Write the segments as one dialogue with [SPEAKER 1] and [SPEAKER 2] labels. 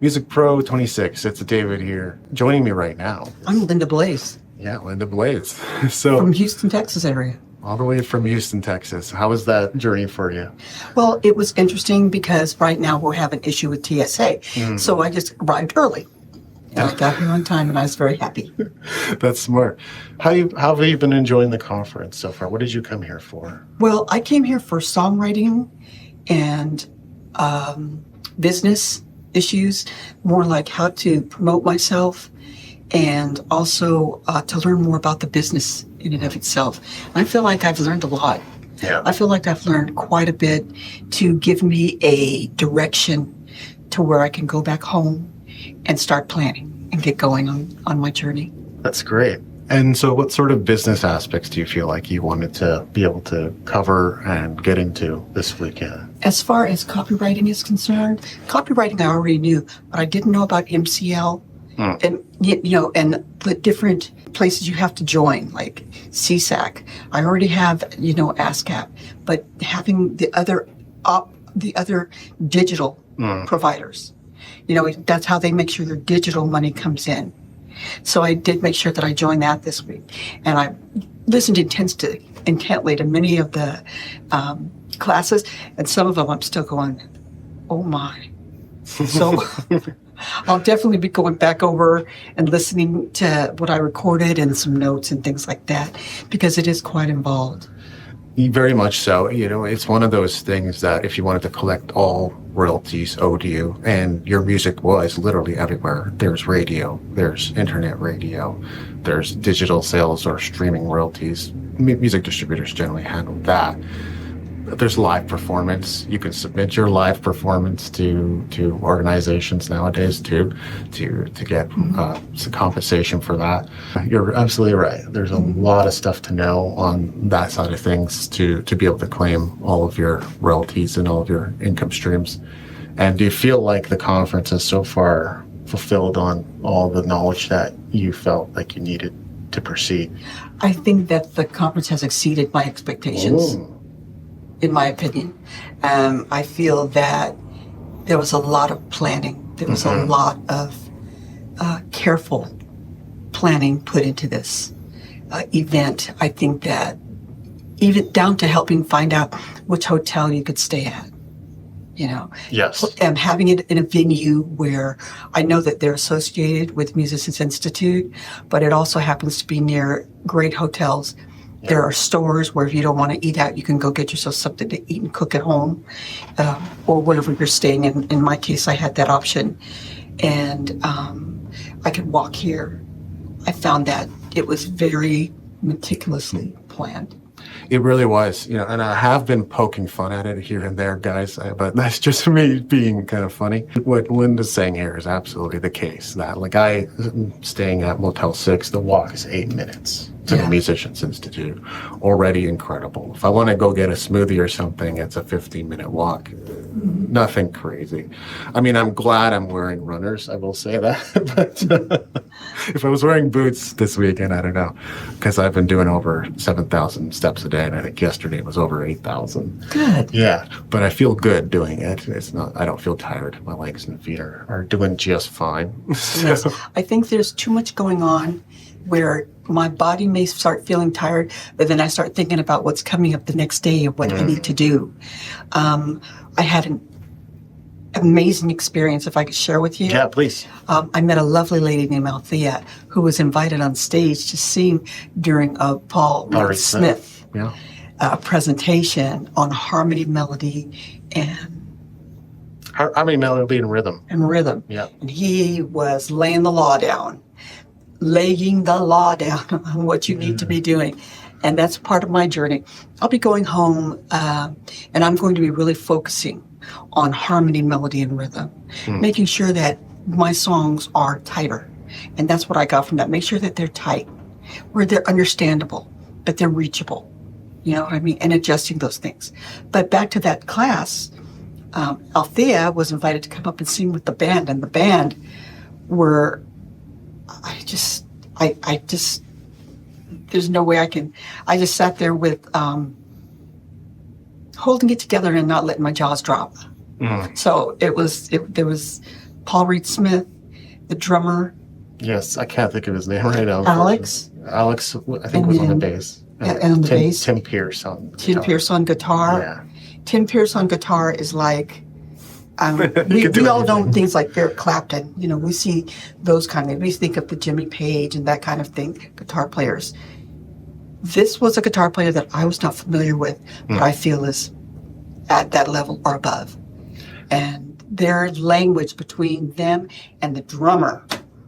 [SPEAKER 1] Music Pro 26. It's David here. Joining me right now.
[SPEAKER 2] I'm Linda Blaise.
[SPEAKER 1] Yeah, Linda Blaise. So
[SPEAKER 2] from Houston, Texas area.
[SPEAKER 1] All the way from Houston, Texas. How was that journey for you?
[SPEAKER 2] Well, it was interesting because right now we're having an issue with TSA. So I just arrived early. And I got here on time and I was very happy.
[SPEAKER 1] That's smart. How have you been enjoying the conference so far? What did you come here for?
[SPEAKER 2] Well, I came here for songwriting and business issues, more like how to promote myself and also to learn more about the business in and of itself. And I feel like I've learned a lot.
[SPEAKER 1] Yeah.
[SPEAKER 2] I feel like I've learned quite a bit to give me a direction to where I can go back home and start planning and get going on my journey.
[SPEAKER 1] That's great. And so what sort of business aspects do you feel like you wanted to be able to cover and get into this weekend?
[SPEAKER 2] As far as copywriting is concerned, copywriting I already knew, but I didn't know about MCL and, and the different places you have to join, like CSAC. I already have, ASCAP, but having the other digital providers, that's how they make sure your digital money comes in. So I did make sure that I joined that this week. And I listened intently to many of the classes, and some of them I'm still going, oh my. So I'll definitely be going back over and listening to what I recorded and some notes and things like that, because it is quite involved.
[SPEAKER 1] Very much so. It's one of those things that if you wanted to collect all royalties owed to you, and your music was literally everywhere. There's radio, there's internet radio, there's digital sales or streaming royalties. Music distributors generally handle that. There's live performance. You can submit your live performance to organizations nowadays to get some compensation for that. You're absolutely right. There's a lot of stuff to know on that side of things to be able to claim all of your royalties and all of your income streams. And do you feel like the conference has so far fulfilled on all the knowledge that you felt like you needed to proceed?
[SPEAKER 2] I think that the conference has exceeded my expectations. In my opinion. I feel that there was a lot of planning. There was a lot of careful planning put into this event. I think that even down to helping find out which hotel you could stay at,
[SPEAKER 1] Yes.
[SPEAKER 2] And having it in a venue where I know that they're associated with Musicians Institute, but it also happens to be near great hotels. There are stores where if you don't want to eat out, you can go get yourself something to eat and cook at home, or wherever you're staying. And in my case, I had that option. And I could walk here. I found that it was very meticulously planned.
[SPEAKER 1] It really was, and I have been poking fun at it here and there, guys, but that's just me being kind of funny. What Linda's saying here is absolutely the case. That, I'm staying at Motel 6, the walk is 8 minutes to the Musicians Institute. Already incredible. If I want to go get a smoothie or something, it's a 15-minute walk. Nothing crazy. I mean, I'm glad I'm wearing runners, I will say that. But if I was wearing boots this weekend, I don't know, because I've been doing over 7,000 steps a day, and I think yesterday it was over 8,000.
[SPEAKER 2] Good.
[SPEAKER 1] Yeah, but I feel good doing it. It's not. I don't feel tired. My legs and feet are doing just fine.
[SPEAKER 2] Yes. I think there's too much going on where my body may start feeling tired, but then I start thinking about what's coming up the next day and what I need to do. I had an amazing experience, if I could share with you.
[SPEAKER 1] Yeah, please.
[SPEAKER 2] I met a lovely lady named Althea who was invited on stage to sing during a Paul Smith presentation on harmony, melody, and
[SPEAKER 1] harmony, melody, and rhythm.
[SPEAKER 2] Yeah. And he was laying the law down on what you need to be doing. And that's part of my journey. I'll be going home, and I'm going to be really focusing on harmony, melody, and rhythm, making sure that my songs are tighter. And that's what I got from that. Make sure that they're tight, where they're understandable, but they're reachable. You know what I mean? And adjusting those things. But back to that class, Althea was invited to come up and sing with the band, and the band were, there's no way I just sat there with, holding it together and not letting my jaws drop. So there was Paul Reed Smith, the drummer.
[SPEAKER 1] Yes, I can't think of his name right now.
[SPEAKER 2] Alex.
[SPEAKER 1] Alex, I think, was on the bass.
[SPEAKER 2] And on the bass.
[SPEAKER 1] Tim Pierce on guitar.
[SPEAKER 2] Tim Pierce on guitar.
[SPEAKER 1] Yeah.
[SPEAKER 2] Tim Pierce on guitar is like, we all know things like Eric Clapton. You know, we see those kind of, we think of the Jimmy Page and that kind of thing, guitar players. This was a guitar player that I was not familiar with, but I feel is at that level or above. And their language between them and the drummer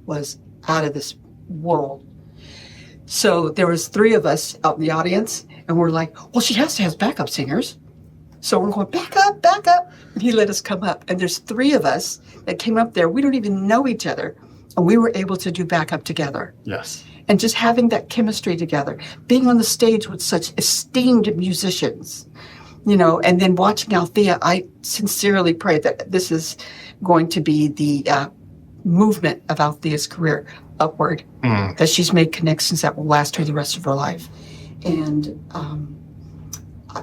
[SPEAKER 2] was out of this world. So there was 3 of us out in the audience, and we're like, well, she has to have backup singers. So we're going, back up, back up. And he let us come up. And there's 3 of us that came up there. We don't even know each other. And we were able to do backup together.
[SPEAKER 1] Yes.
[SPEAKER 2] And just having that chemistry together, being on the stage with such esteemed musicians, you know, and then watching Althea, I sincerely pray that this is going to be the movement of Althea's career upward, that she's made connections that will last her the rest of her life. And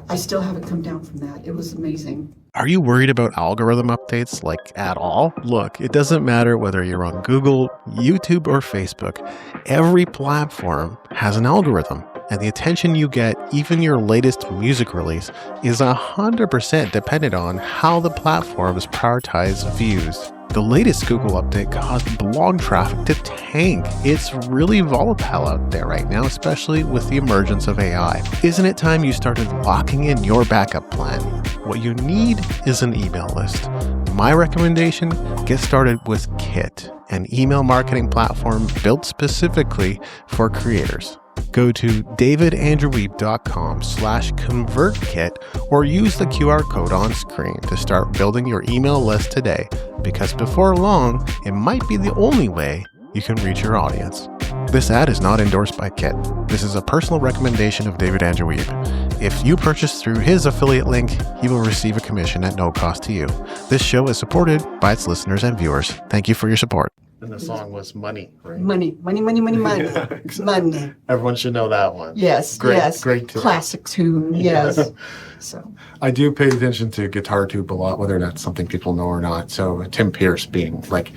[SPEAKER 2] I still haven't come down from that. It was amazing.
[SPEAKER 3] Are you worried about algorithm updates, like at all? Look, it doesn't matter whether you're on Google, YouTube, or Facebook. Every platform has an algorithm, and the attention you get, even your latest music release, is 100% dependent on how the platforms prioritize views. The latest Google update caused blog traffic to tank. It's really volatile out there right now, especially with the emergence of AI. Isn't it time you started locking in your backup plan? What you need is an email list. My recommendation, get started with Kit, an email marketing platform built specifically for creators. Go to davidandrewweeb.com/convertkit or use the QR code on screen to start building your email list today, because before long, it might be the only way you can reach your audience. This ad is not endorsed by Kit. This is a personal recommendation of David Andrew Wiebe. If you purchase through his affiliate link, he will receive a commission at no cost to you. This show is supported by its listeners and viewers. Thank you for your support.
[SPEAKER 1] And the song was Money, right?
[SPEAKER 2] Money, money, money, money, money.
[SPEAKER 1] Yeah, exactly.
[SPEAKER 2] Money.
[SPEAKER 1] Everyone should know that one.
[SPEAKER 2] Yes,
[SPEAKER 1] Great,
[SPEAKER 2] yes.
[SPEAKER 1] great tune.
[SPEAKER 2] Classic tune, yes. So
[SPEAKER 1] I do pay attention to guitar tube a lot, whether that's something people know or not. So Tim Pierce being like,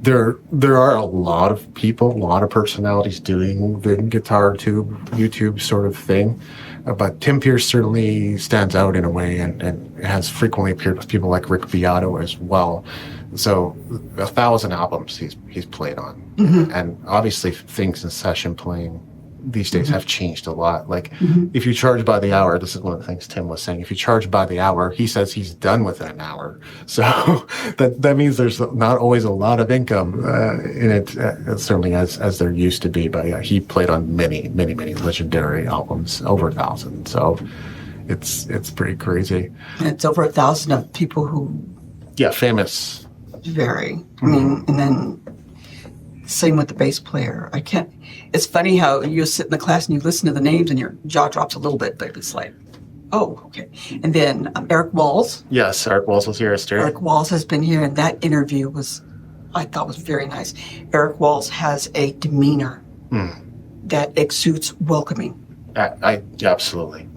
[SPEAKER 1] there are a lot of people, a lot of personalities doing the guitar tube, YouTube sort of thing. But Tim Pierce certainly stands out in a way and has frequently appeared with people like Rick Beato as well. So 1,000 albums he's played on. And obviously things in session playing these days have changed a lot. Like if you charge by the hour, this is one of the things Tim was saying, if you charge by the hour, he says he's done within an hour. So that means there's not always a lot of income in it, certainly as there used to be. But yeah, he played on many, many, many legendary albums, over 1,000. So it's pretty crazy.
[SPEAKER 2] and it's over 1,000 of people who
[SPEAKER 1] Yeah, famous.
[SPEAKER 2] vary. I mean, and then same with the bass player. It's funny how you sit in the class and you listen to the names and your jaw drops a little bit, but it's like, oh, okay. And then Erick Walls.
[SPEAKER 1] Yes, Erick Walls was here yesterday.
[SPEAKER 2] Erick Walls has been here, and that interview I thought was very nice. Erick Walls has a demeanor that exudes welcoming.
[SPEAKER 1] I absolutely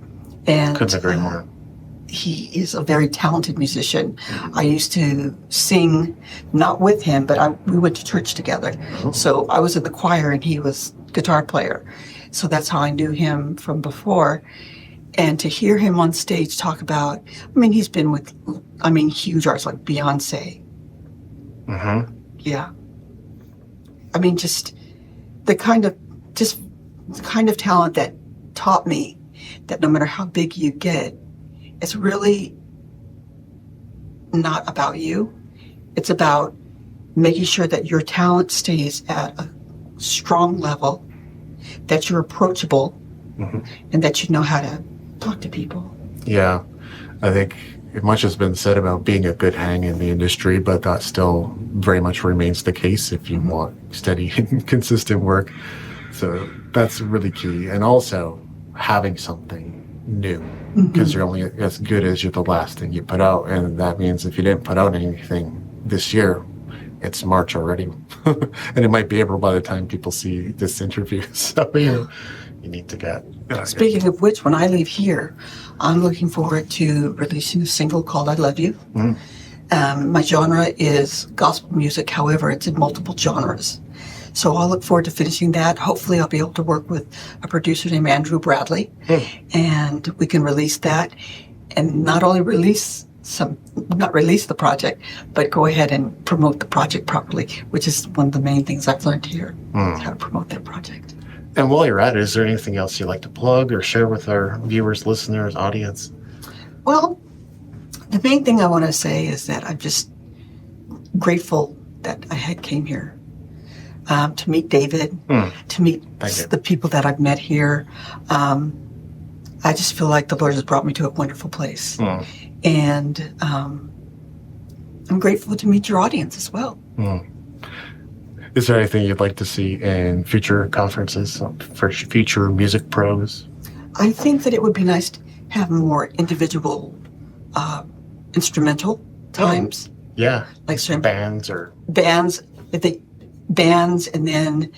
[SPEAKER 2] And
[SPEAKER 1] couldn't agree more.
[SPEAKER 2] he is a very talented musician. I used to sing, not with him, but we went to church together. So I was in the choir and he was guitar player. So that's how I knew him from before. And to hear him on stage talk about, he's been with, huge artists like Beyonce. Yeah. Just the kind of talent that taught me that no matter how big you get, it's really not about you. It's about making sure that your talent stays at a strong level, that you're approachable, and that you know how to talk to people. Yeah,
[SPEAKER 1] I think much has been said about being a good hang in the industry, but that still very much remains the case if you want steady and consistent work. So that's really key. And also having something new, because you're only as good as the last thing you put out. And that means if you didn't put out anything this year, it's March already. And it might be April by the time people see this interview. So, you need to get...
[SPEAKER 2] Speaking of which, when I leave here, I'm looking forward to releasing a single called I Love You. My genre is gospel music. However, it's in multiple genres. So I'll look forward to finishing that. Hopefully I'll be able to work with a producer named Andrew Bradley, and we can release that, and not only not release the project, but go ahead and promote the project properly, which is one of the main things I've learned here, how to promote that project.
[SPEAKER 1] And while you're at it, is there anything else you'd like to plug or share with our viewers, listeners, audience?
[SPEAKER 2] Well, the main thing I want to say is that I'm just grateful that I came here to meet David, to meet the people that I've met here. I just feel like the Lord has brought me to a wonderful place. And I'm grateful to meet your audience as well.
[SPEAKER 1] Is there anything you'd like to see in future conferences, for future music pros?
[SPEAKER 2] I think that it would be nice to have more individual instrumental times.
[SPEAKER 1] Yeah.
[SPEAKER 2] Like certain
[SPEAKER 1] bands or...
[SPEAKER 2] Bands, and then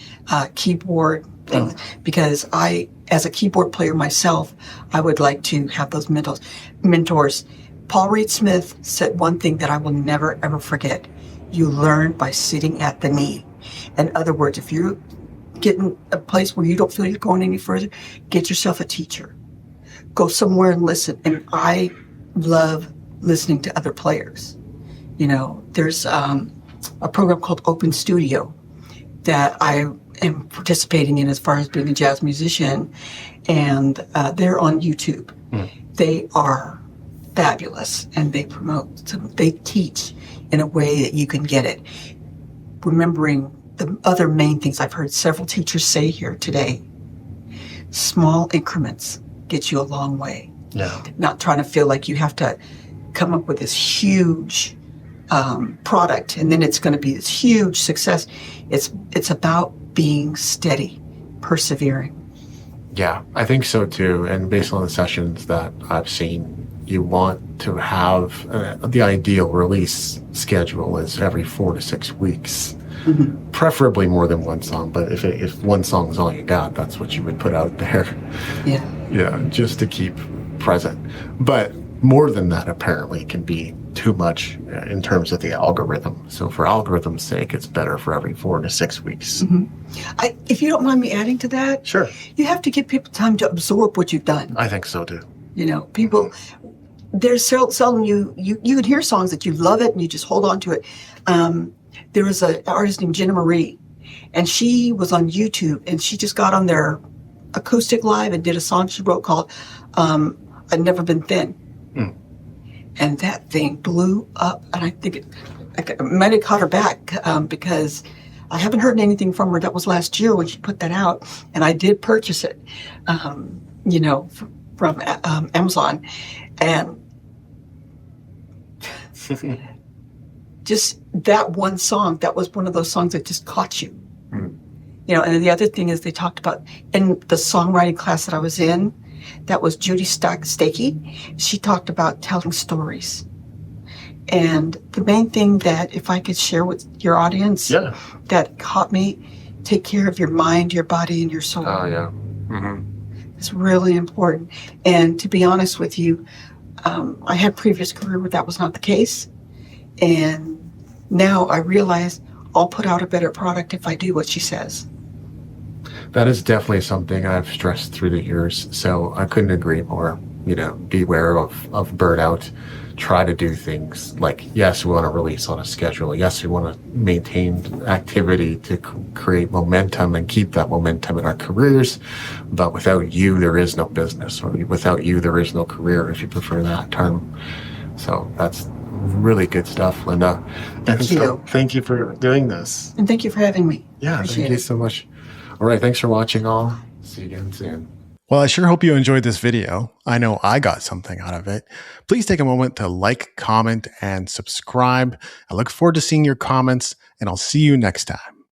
[SPEAKER 2] keyboard things. Because as a keyboard player myself, I would like to have those mentors. Paul Reed Smith said one thing that I will never, ever forget. You learn by sitting at the knee. In other words, if you're getting a place where you don't feel you're going any further, get yourself a teacher. Go somewhere and listen. And I love listening to other players. You know, there's a program called Open Studio that I am participating in as far as being a jazz musician, and they're on YouTube. They are fabulous, and they they teach in a way that you can get it. Remembering the other main things I've heard several teachers say here today, small increments get you a long way.
[SPEAKER 1] Yeah.
[SPEAKER 2] Not trying to feel like you have to come up with this huge product and then it's going to be this huge success. It's about being steady, persevering.
[SPEAKER 1] Yeah, I think so too. And based on the sessions that I've seen, you want to have the ideal release schedule is every 4 to 6 weeks. Preferably more than one song, but if one song is all you got, that's what you would put out there. Yeah, just to keep present. But more than that apparently can be too much in terms of the algorithm. So for algorithm's sake, it's better for every 4 to 6 weeks.
[SPEAKER 2] If you don't mind me adding to that,
[SPEAKER 1] sure.
[SPEAKER 2] You have to give people time to absorb what you've done.
[SPEAKER 1] I think so too.
[SPEAKER 2] You know, people, there's seldom you can hear songs that you love it and you just hold on to it. There was an artist named Jenna Marie, and she was on YouTube, and she just got on their acoustic live and did a song she wrote called I've Never Been Thin. And that thing blew up, and I think it might have caught her back because I haven't heard anything from her. That was last year when she put that out, and I did purchase it, you know, from Amazon, and just that one song, that was one of those songs that just caught you. You know, and the other thing is they talked about, in the songwriting class that I was in, that was Judy Stakey. She talked about telling stories. And the main thing that if I could share with your audience that caught me, take care of your mind, your body, and your soul.
[SPEAKER 1] Oh, yeah.
[SPEAKER 2] It's really important. And to be honest with you, I had previous career where that was not the case. And now I realize I'll put out a better product if I do what she says.
[SPEAKER 1] That is definitely something I've stressed through the years. So I couldn't agree more. You know, beware of burnout. Try to do things like, yes, we want to release on a schedule. Yes, we want to maintain activity to create momentum and keep that momentum in our careers. But without you, there is no business. Or without you, there is no career, if you prefer that term. So that's really good stuff, Linda.
[SPEAKER 2] Thank you.
[SPEAKER 1] So, thank you for doing this.
[SPEAKER 2] And thank you for having me.
[SPEAKER 1] Yeah, thank you so much. All right, thanks for watching all. See you again soon.
[SPEAKER 3] Well, I sure hope you enjoyed this video. I know I got something out of it. Please take a moment to like, comment, and subscribe. I look forward to seeing your comments, and I'll see you next time.